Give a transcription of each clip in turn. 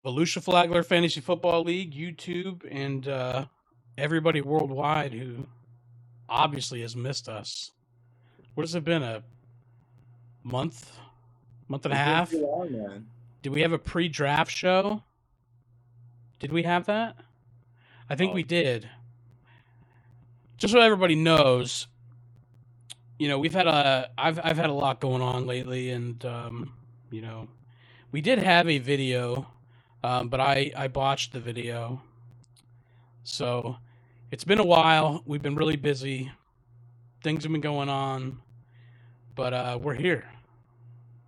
Volusia Flagler Fantasy Football League, YouTube, and everybody worldwide who obviously has missed us. What has it been? A month, month and a It's been too half? long, man. Did we have a pre-draft show? Did we have that? I think we Oh, did. Just so everybody knows, we've had I've had a lot going on lately, and you know, we did have a video, but I botched the video. So it's been a while. We've been really busy. Things have been going on, but we're here.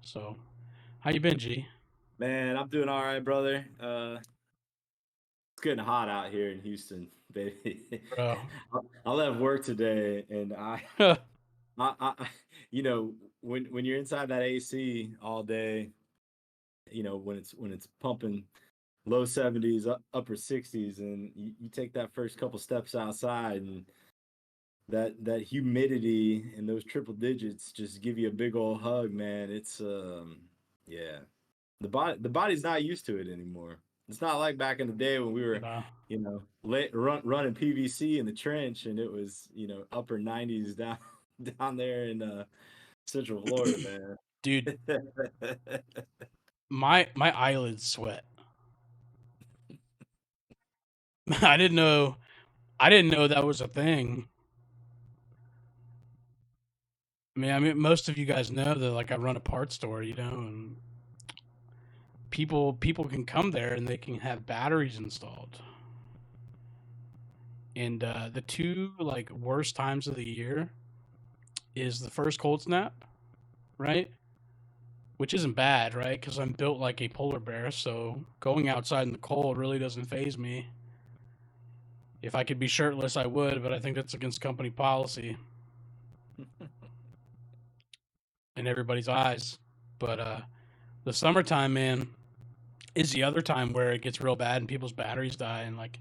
So, how you been, G? man, I'm doing all right, brother. It's getting hot out here in Houston, baby. Bro. I left work today, and I, when you're inside that AC all day, when it's pumping low 70s, upper 60s, and you take that first couple steps outside, and that humidity and those triple digits just give you a big old hug, man. It's yeah. The body's not used to it anymore. It's not like back in the day when we were, No. running PVC in the trench and it was, upper 90s down there in Central Florida, Dude, man. my eyelids sweat. I didn't know that was a thing. I mean, most of you guys know that like I run a parts store, and people can come there and they can have batteries installed. And the two like worst times of the year is the first cold snap, right? Which isn't bad, right? Because I'm built like a polar bear, so going outside in the cold really doesn't phase me. If I could be shirtless, I would, but I think that's against company policy in everybody's eyes. But the summertime, man, is the other time where it gets real bad and people's batteries die. And like,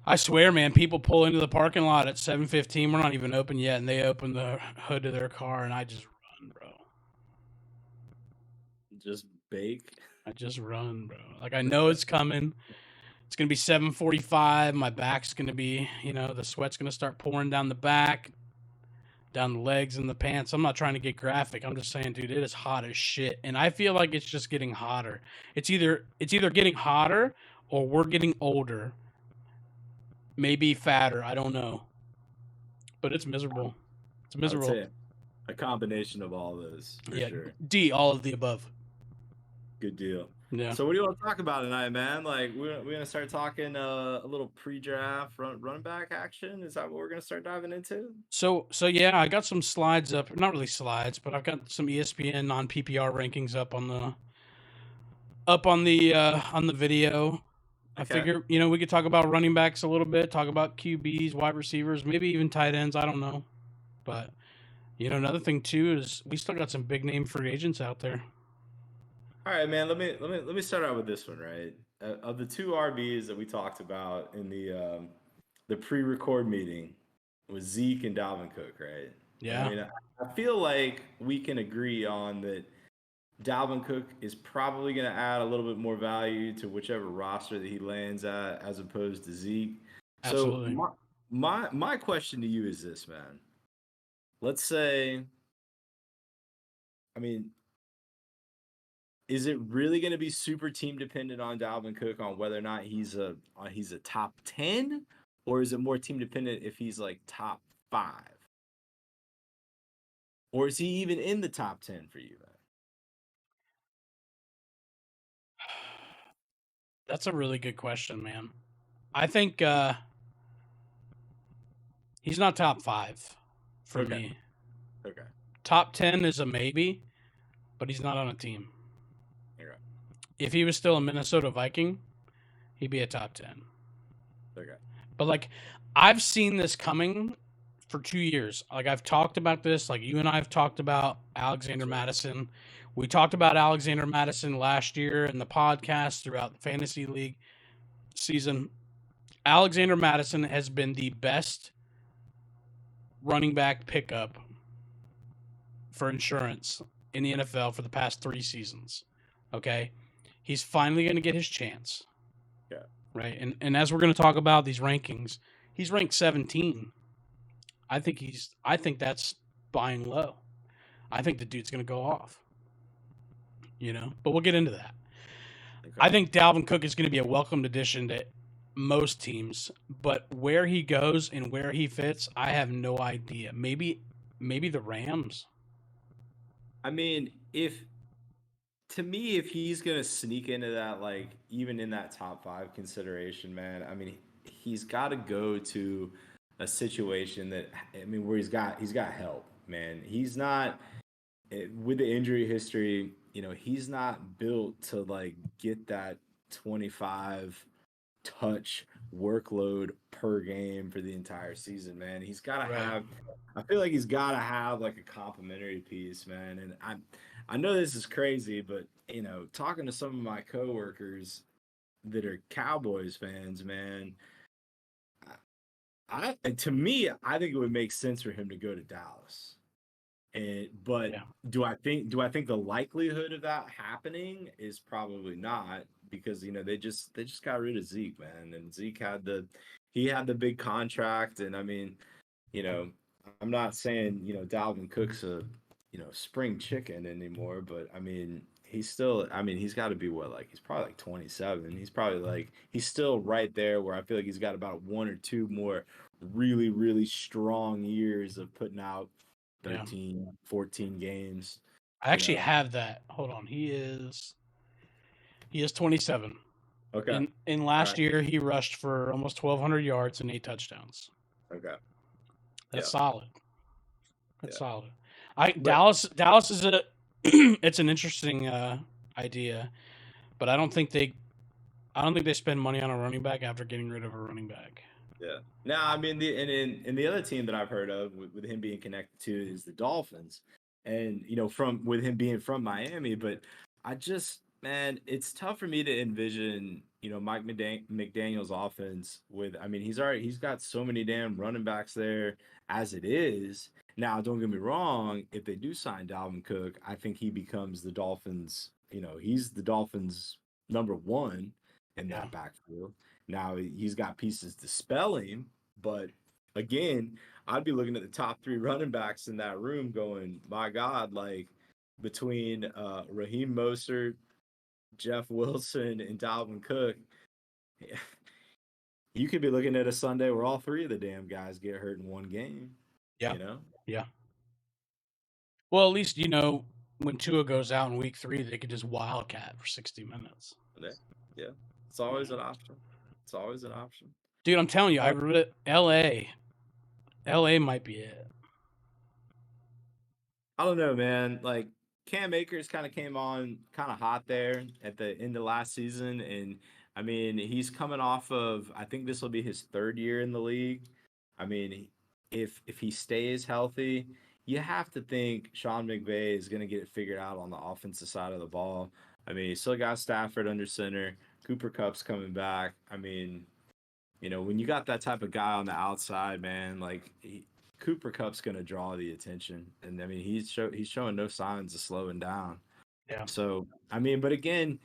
I swear, man, people pull into the parking lot at 7:15. We're not even open yet, and they open the hood of their car, and I just run, bro. Just bake. I just run, bro. Like I know it's coming. It's gonna be 7:45. My back's gonna be, the sweat's gonna start pouring down the back, down the legs and the pants. I'm not trying to get graphic. I'm just saying, dude, it is hot as shit, and I feel like it's just getting hotter. It's either getting hotter or we're getting older, maybe fatter. I don't know, but it's miserable. It's I would miserable. say a combination of all those for Yeah, sure. D, all of the above. Good deal. Yeah. So what do you want to talk about tonight, man? Like we're gonna start talking a little pre-draft running back action. Is that what we're gonna start diving into? So yeah, I got some slides up. Not really slides, but I've got some ESPN non PPR rankings up on the video. I Okay. figure, we could talk about running backs a little bit, talk about QBs, wide receivers, maybe even tight ends. I don't know. But, another thing too is we still got some big name free agents out there. All right, man. Let me start out with this one, right? Of the two RBs that we talked about in the pre-record meeting with Zeke and Dalvin Cook, right? I Yeah, mean, I feel like we can agree on that. Dalvin Cook is probably going to add a little bit more value to whichever roster that he lands at, as opposed to Zeke. So absolutely. my question to you is this, man. Let's say, I mean, is it really going to be super team dependent on Dalvin Cook on whether or not he's a top 10, or is it more team dependent if he's like top 5, or is he even in the top 10 for you, man? That's a really good question, man. I think he's not top 5 for Okay, me. okay, Top 10 is a maybe, but he's not on a team. okay, If he was still a Minnesota Viking, he'd be a top 10. okay. But like I've seen this coming for 2 years. Like I've talked about this. Like you and I have talked about Alexander Sure. Madison. We talked about Alexander Madison last year in the podcast throughout the fantasy league season. Alexander Madison has been the best running back pickup for insurance in the NFL for the past 3 seasons. Okay. He's finally going to get his chance. Yeah. Right. And as we're going to talk about these rankings, he's ranked 17. I think that's buying low. I think the dude's going to go off. But we'll get into that. Okay. I think Dalvin Cook is going to be a welcomed addition to most teams, but where he goes and where he fits, I have no idea. Maybe the Rams. I mean, if he's gonna sneak into that, like even in that top 5 consideration, man, I mean, he's got to go to a situation that, I mean, where he's got help, man. He's not, with the injury history, he's not built to like get that 25 touch workload per game for the entire season, man. He's got to have, I feel like he's got to have like a complimentary piece, man. And I know this is crazy, but talking to some of my coworkers that are Cowboys fans, man, to me, I think it would make sense for him to go to Dallas. But Yeah. do I think the likelihood of that happening is probably not, because they just got rid of Zeke, man, and Zeke had the big contract, and I mean, I'm not saying Dalvin Cook's a spring chicken anymore, but I mean he's still, I mean he's got to be he's probably like 27. He's probably like, he's still right there where I feel like he's got about 1 or 2 more really, really strong years of putting out 13, 14 games. I actually have that. Hold on. He is 27. Okay. In last year, he rushed for almost 1,200 yards and 8 touchdowns. Okay. That's solid. That's solid. But Dallas is it's an interesting idea, but I don't think they spend money on a running back after getting rid of a running back. Yeah. No, I mean, the other team that I've heard of with him being connected to is the Dolphins, and with him being from Miami. But I just, man, it's tough for me to envision Mike McDaniel's offense with. I mean, he's got so many damn running backs there as it is. Now, don't get me wrong. If they do sign Dalvin Cook, I think he becomes the Dolphins. He's the Dolphins' number 1 in that backfield. Now he's got pieces to spell him, but again, I'd be looking at the top 3 running backs in that room going, my God, like between Raheem Mostert, Jeff Wilson, and Dalvin Cook, you could be looking at a Sunday where all 3 of the damn guys get hurt in one game. Yeah. Yeah. Well, at least, when Tua goes out in week 3, they could just wildcat for 60 minutes. Yeah. It's always an option. It's always an option. Dude, I'm telling you, I read it. LA might be it. I don't know, man. Like, Cam Akers kind of came on kind of hot there at the end of last season. And I mean, he's coming off of, I think this will be his 3rd year in the league. I mean, if he stays healthy, you have to think Sean McVay is going to get it figured out on the offensive side of the ball. I mean, he still got Stafford under center. Cooper Kupp's coming back. I mean, when you got that type of guy on the outside, man, like Cooper Kupp's going to draw the attention. And I mean, he's showing no signs of slowing down. Yeah. So, I mean, but again,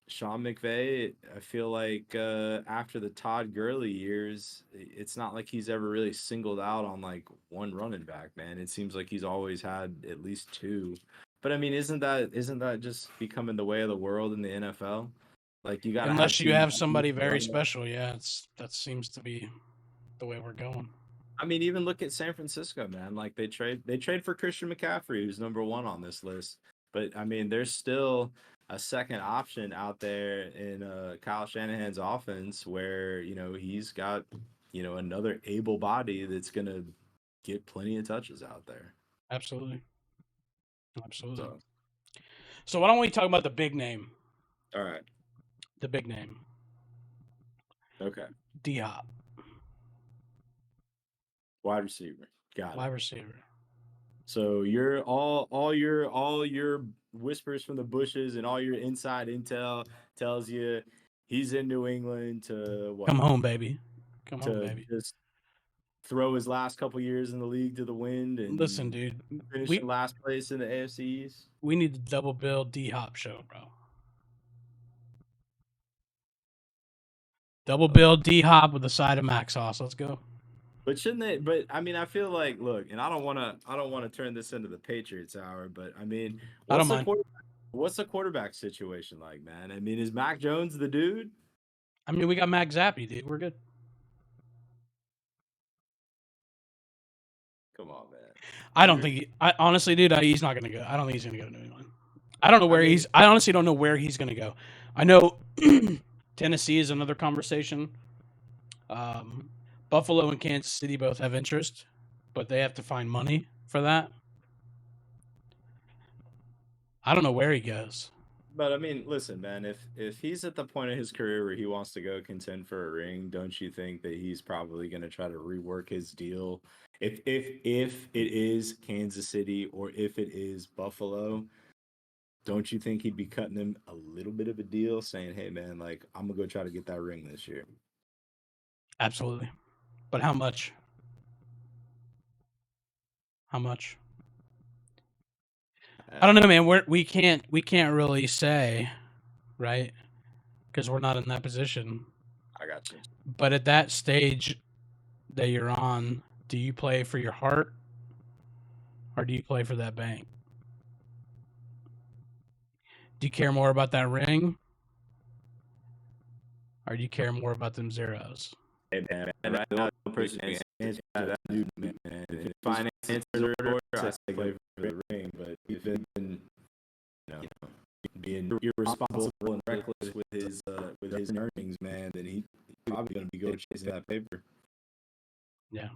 Sean McVay, I feel like after the Todd Gurley years, it's not like he's ever really singled out on like one running back, man. It seems like he's always had at least 2. But I mean, isn't that just becoming the way of the world in the NFL? Like, you got, unless you have somebody very special, that seems to be the way we're going. I mean, even look at San Francisco, man. Like, they trade for Christian McCaffrey, who's number 1 on this list. But I mean, there's still a second option out there in Kyle Shanahan's offense where he's got another able body that's gonna get plenty of touches out there. Absolutely. So why don't we talk about the big name? All right. The big name. Okay. D-Hop. Wide receiver. Got it. Wide receiver. So you're all your whispers from the bushes and all your inside intel tells you he's in New England to what? Come home, baby. Come home, baby. Just throw his last couple years in the league to the wind and listen, dude. Finish in last place in the AFC East. We need to double bill D-Hop show, bro. Double bill D Hop with a side of Mac sauce. Let's go. But shouldn't they? But I mean, I feel like, look, and I don't want to turn this into the Patriots hour, but I mean, I don't mind. What's the quarterback situation like, man? I mean, is Mac Jones the dude? I mean, we got Mac Zappy, dude. We're good. Come on, man. I don't think. I honestly, dude, he's not gonna go. I don't think he's gonna go to New England. I don't know where he's. I honestly don't know where he's gonna go. I know Tennessee is another conversation. Buffalo and Kansas City both have interest, but they have to find money for that. I don't know where he goes. But I mean, listen, man, if he's at the point of his career where he wants to go contend for a ring, don't you think that he's probably going to try to rework his deal? If it is Kansas City or if it is Buffalo, don't you think he'd be cutting them a little bit of a deal, saying, "Hey, man, like I'm gonna go try to get that ring this year"? Absolutely, but how much? How much? I don't know, man. We can't really say, right? Because we're not in that position. I got you. But at that stage that you're on, do you play for your heart or do you play for that bank? Do you care more about that ring or do you care more about them zeros? Hey, man, right now, the person answer that dude, man. If finance order, I say play for the ring, but if it's been, being irresponsible and reckless with his earnings, man, then he's probably going to be going chasing that paper. Yeah.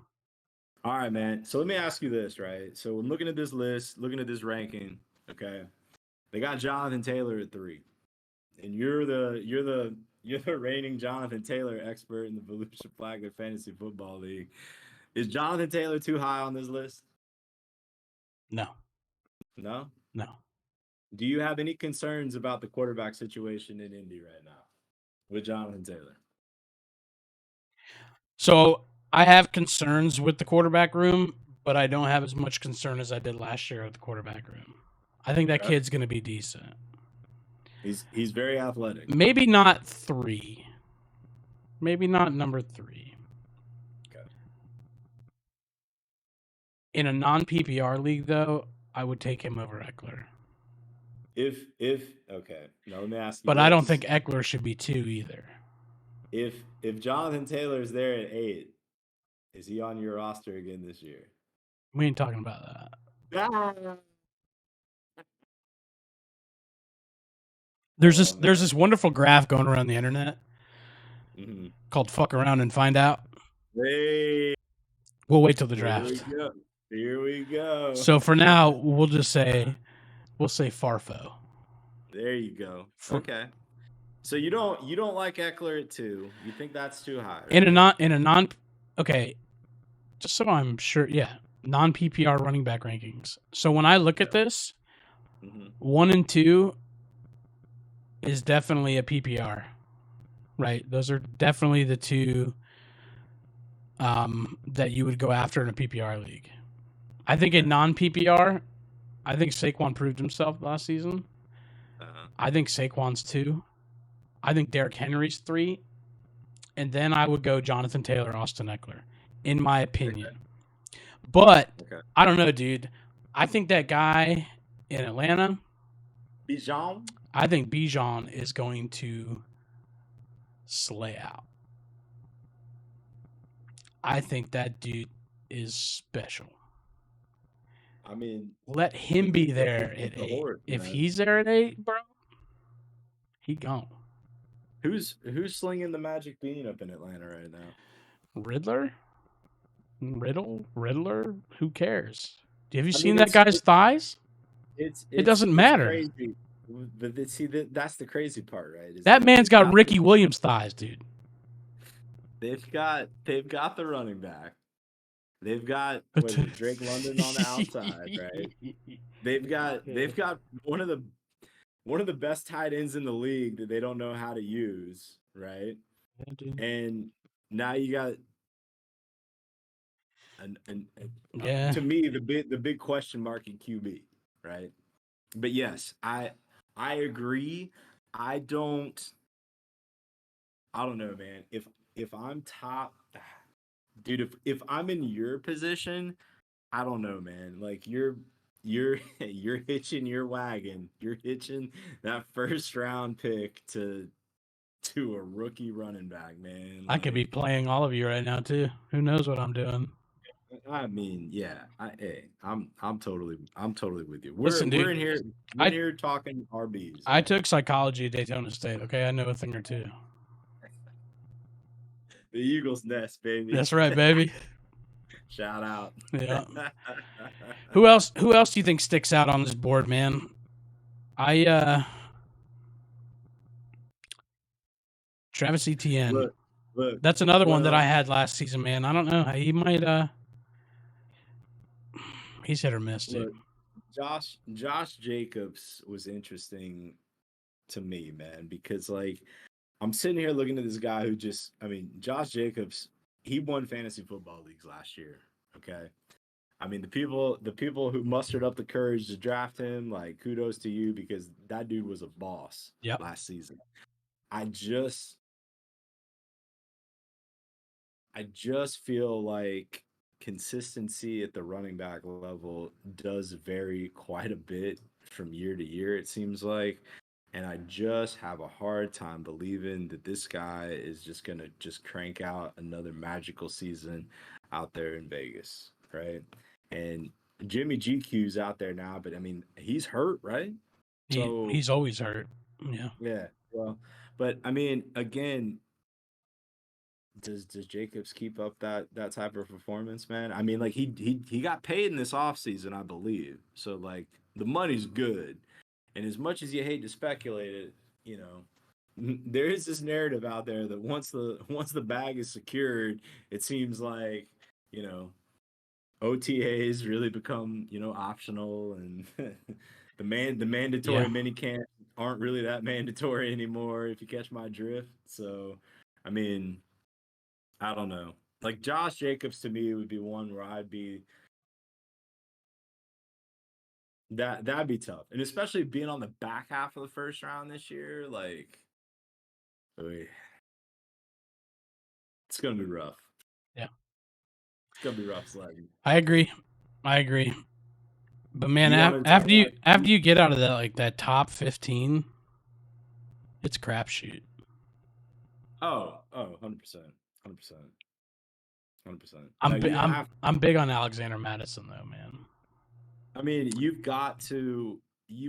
All right, man. So let me ask you this, right? So I'm looking at this list, looking at this ranking. Okay, they got Jonathan Taylor at 3, and you're the reigning Jonathan Taylor expert in the Volusia Flagler Fantasy Football League. Is Jonathan Taylor too high on this list? No. No? No. Do you have any concerns about the quarterback situation in Indy right now with Jonathan Taylor? So I have concerns with the quarterback room, but I don't have as much concern as I did last year with the quarterback room. I think that kid's going to be decent. He's very athletic. Maybe not 3. Maybe not number 3. Okay. In a non-PPR league, though, I would take him over Eckler. Okay. Now let me ask you. But I don't think Eckler should be 2 either. If Jonathan Taylor's there at 8, is he on your roster again this year? We ain't talking about that. There's this wonderful graph going around the internet called "Fuck Around and Find Out." Hey, we'll wait till the draft. Here we go. So for now, we'll say Farfo. There you go. Okay. So you don't like Eckler at 2? You think that's too high? Right? Okay. Just so I'm sure, yeah, non PPR running back rankings. So when I look at this, 1 and 2 is definitely a PPR, right? Those are definitely the 2 that you would go after in a PPR league. I think in non PPR, I think Saquon proved himself last season. I think Saquon's 2. I think Derrick Henry's 3. And then I would go Jonathan Taylor, Austin Eckler, in my opinion. Okay. But I don't know, dude. I think that guy in Atlanta, Bijan, I think Bijan is going to slay out. I think that dude is special. I mean, let him be there at 8. If he's there at 8, bro, he gone. Who's slinging the magic bean up in Atlanta right now? Riddler? Who cares? Have you seen that guy's thighs? It doesn't matter. Crazy. But see, that's the crazy part, right? That man's got Ricky Williams thighs, dude. They've got the running back. They've got Drake London on the outside, right? They've got one of the best tight ends in the league that they don't know how to use, right? Yeah, and now you got to me the big question mark in QB, right? But yes, I agree. I don't I don't know, man. If I'm top, dude, if I'm in your position, I don't know, man. Like you're you're hitching your wagon. You're hitching that first round pick to a rookie running back, man. I could be Like playing all of you right now too. Who knows what I'm doing? I mean, yeah. I'm totally with you. Listen, We're dude, in here we're in I here talking RBs. I took psychology at Daytona State. Okay, I know a thing or two. The Eagles nest, baby. That's right, baby. Shout out. Yeah. Who else? Who else do you think sticks out on this board, man? I Travis Etienne. Look. That's another one that Well, I had last season, man. I don't know. He might he's hit or miss, dude. look. Josh Jacobs was interesting to me, man, because like I'm sitting here looking at this guy who just, I mean, Josh Jacobs, he won fantasy football leagues last year. Okay. I mean, the people who mustered up the courage to draft him, like kudos to you because that dude was a boss Yep. last season. I just feel like consistency at the running back level does vary quite a bit from year to year, it seems like. And I just have a hard time believing that this guy is just gonna just crank out another magical season out there in Vegas, right? And Jimmy GQ's out there now, but I mean he's hurt, right? So He's always hurt. Yeah. yeah, well, but I mean again, does Jacobs keep up that type of performance, man? I mean, like he got paid in this offseason, I believe. So like the money's good. And as much as you hate to speculate it, you know, there is this narrative out there that once the bag is secured, it seems like, you know, OTAs really become, optional and the mandatory Yeah. mini camp aren't really that mandatory anymore if you catch my drift. So, I mean, I don't know. Like Josh Jacobs to me would be one where I'd be that'd be tough. And especially being on the back half of the first round this year, like oy, it's gonna be rough. Yeah. It's gonna be rough sledding. I agree. But man, You wanted to talk after you about after you get out of that top 15, it's a crapshoot. oh, 100%. 100%. 100%. I'm Now bi- you have I'm big on Alexander Madison though, man. I mean, you've got to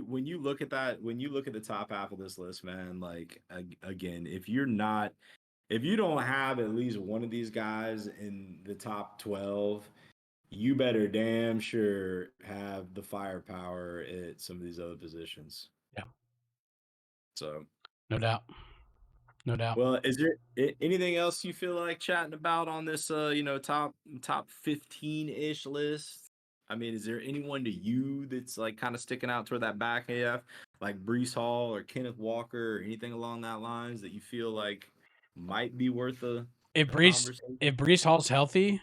when you look at the top half of this list, man, like again, if you don't have at least one of these guys in the top 12, you better damn sure have the firepower at some of these other positions. Yeah. So, No doubt. No doubt. well, is there anything else you feel like chatting about on this top 15-ish list? I mean, is there anyone to you that's like kind of sticking out toward that back half, like Brees Hall or Kenneth Walker or anything along that lines that you feel like might be worth a conversation? If Brees Hall's healthy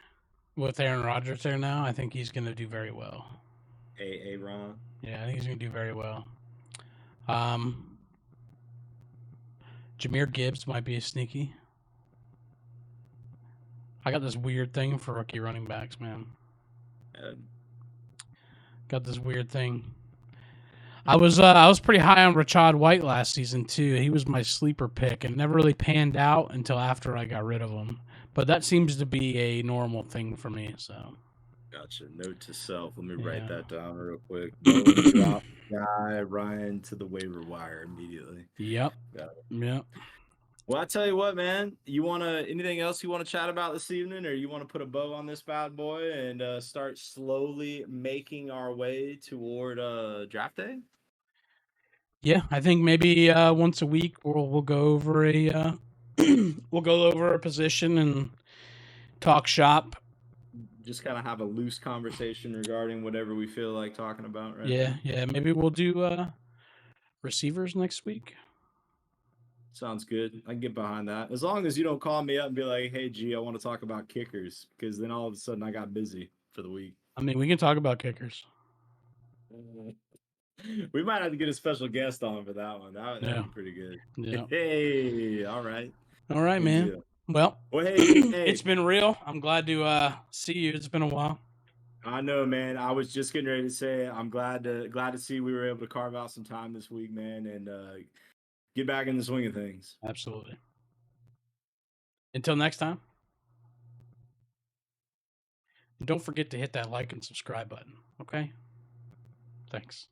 with Aaron Rodgers there now, I think he's going to do very well. Ron. Yeah, I think he's going to do very well. Jahmyr Gibbs might be a sneaky. I got this weird thing for rookie running backs, man. Got this weird thing. I was pretty high on Rachaad White last season too. He was my sleeper pick and never really panned out until after I got rid of him. But that seems to be a normal thing for me. So, gotcha. Note to self. Let me write Yeah. that down real quick. Go and drop guy Ryan to the waiver wire immediately. yep, Got yep. Well, I tell you what, man. Anything else you want to chat about this evening, or you want to put a bow on this bad boy and start slowly making our way toward draft day? Yeah, I think maybe once a week we'll go over a we'll go over a position and talk shop. Just kind of have a loose conversation regarding whatever we feel like talking about, right? Yeah. Maybe we'll do receivers next week. Sounds good. I can get behind that. As long as you don't call me up and be like, "Hey, G, I want to talk about kickers," because then all of a sudden I got busy for the week. I mean, we can talk about kickers. We might have to get a special guest on for that one. That'd Yeah. be pretty good. Yeah. Hey, all right. All right, Good man. deal. Well, Well, hey, it's been real. I'm glad to see you. It's been a while. I know, man. I was just getting ready to say I'm glad to see we were able to carve out some time this week, man, and get back in the swing of things. Absolutely. Until next time. Don't forget to hit that like and subscribe button. Okay? Thanks.